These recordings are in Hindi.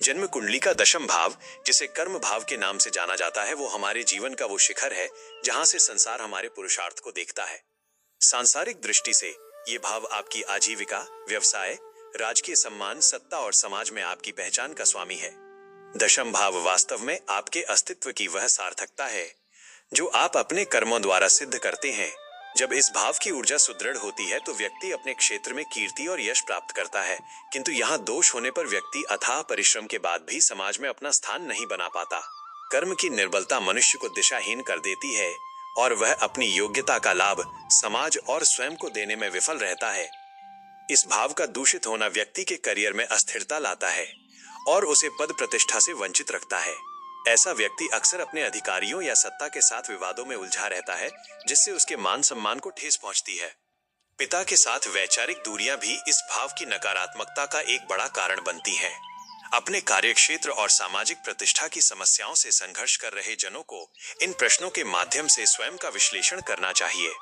जन्म कुंडली का दशम भाव, जिसे कर्म भाव के नाम से जाना जाता है, वो हमारे जीवन का वो शिखर है जहां से संसार हमारे पुरुषार्थ को देखता है। सांसारिक दृष्टि से ये भाव आपकी आजीविका, व्यवसाय, राजकीय सम्मान, सत्ता और समाज में आपकी पहचान का स्वामी है। दशम भाव वास्तव में आपके अस्तित्व की वह सार्थकता है जो आप अपने कर्मों द्वारा सिद्ध करते हैं। जब इस भाव की ऊर्जा सुदृढ़ होती है तो व्यक्ति अपने क्षेत्र में कीर्ति और यश प्राप्त करता है, किंतु यहाँ दोष होने पर व्यक्ति अथाह परिश्रम के बाद भी समाज में अपना स्थान नहीं बना पाता। कर्म की निर्बलता मनुष्य को दिशाहीन कर देती है और वह अपनी योग्यता का लाभ समाज और स्वयं को देने में विफल रहता है। इस भाव का दूषित होना व्यक्ति के करियर में अस्थिरता लाता है और उसे पद प्रतिष्ठा से वंचित रखता है। ऐसा व्यक्ति अक्सर अपने अधिकारियों या सत्ता के साथ विवादों में उलझा रहता है, जिससे उसके मान सम्मान को ठेस पहुंचती है। पिता के साथ वैचारिक दूरियां भी इस भाव की नकारात्मकता का एक बड़ा कारण बनती हैं। अपने कार्यक्षेत्र और सामाजिक प्रतिष्ठा की समस्याओं से संघर्ष कर रहे जनों को इन प्रश्नों के माध्यम से स्वयं का विश्लेषण करना चाहिए।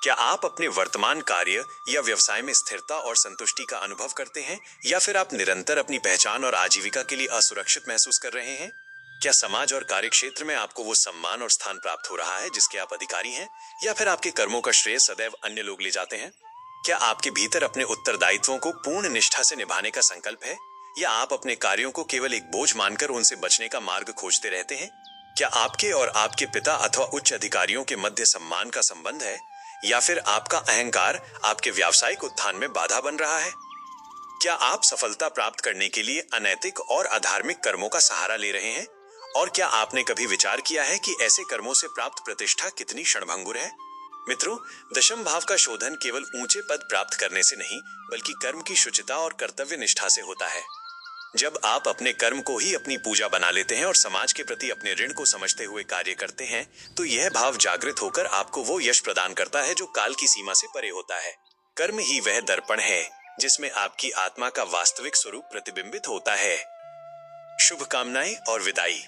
क्या आप अपने वर्तमान कार्य या व्यवसाय में स्थिरता और संतुष्टि का अनुभव करते हैं, या फिर आप निरंतर अपनी पहचान और आजीविका के लिए असुरक्षित महसूस कर रहे हैं? क्या समाज और कार्य क्षेत्र में आपको वो सम्मान और स्थान प्राप्त हो रहा है जिसके आप अधिकारी हैं, या फिर आपके कर्मों का श्रेय सदैव अन्य लोग ले जाते हैं? क्या आपके भीतर अपने उत्तरदायित्वों को पूर्ण निष्ठा से निभाने का संकल्प है, या आप अपने कार्यों को केवल एक बोझ मानकर उनसे बचने का मार्ग खोजते रहते हैं? क्या आपके और आपके पिता अथवा उच्च अधिकारियों के मध्य सम्मान का संबंध है, या फिर आपका अहंकार आपके व्यावसायिक उत्थान में बाधा बन रहा है? क्या आप सफलता प्राप्त करने के लिए अनैतिक और अधार्मिक कर्मों का सहारा ले रहे हैं? और क्या आपने कभी विचार किया है कि ऐसे कर्मों से प्राप्त प्रतिष्ठा कितनी क्षणभंगुर है? मित्रों, दशम भाव का शोधन केवल ऊंचे पद प्राप्त करने से नहीं, बल्कि कर्म की शुचिता और कर्तव्य निष्ठा से होता है। जब आप अपने कर्म को ही अपनी पूजा बना लेते हैं और समाज के प्रति अपने ऋण को समझते हुए कार्य करते हैं, तो यह भाव जागृत होकर आपको वो यश प्रदान करता है जो काल की सीमा से परे होता है। कर्म ही वह दर्पण है जिसमें आपकी आत्मा का वास्तविक स्वरूप प्रतिबिंबित होता है। शुभकामनाएं और विदाई।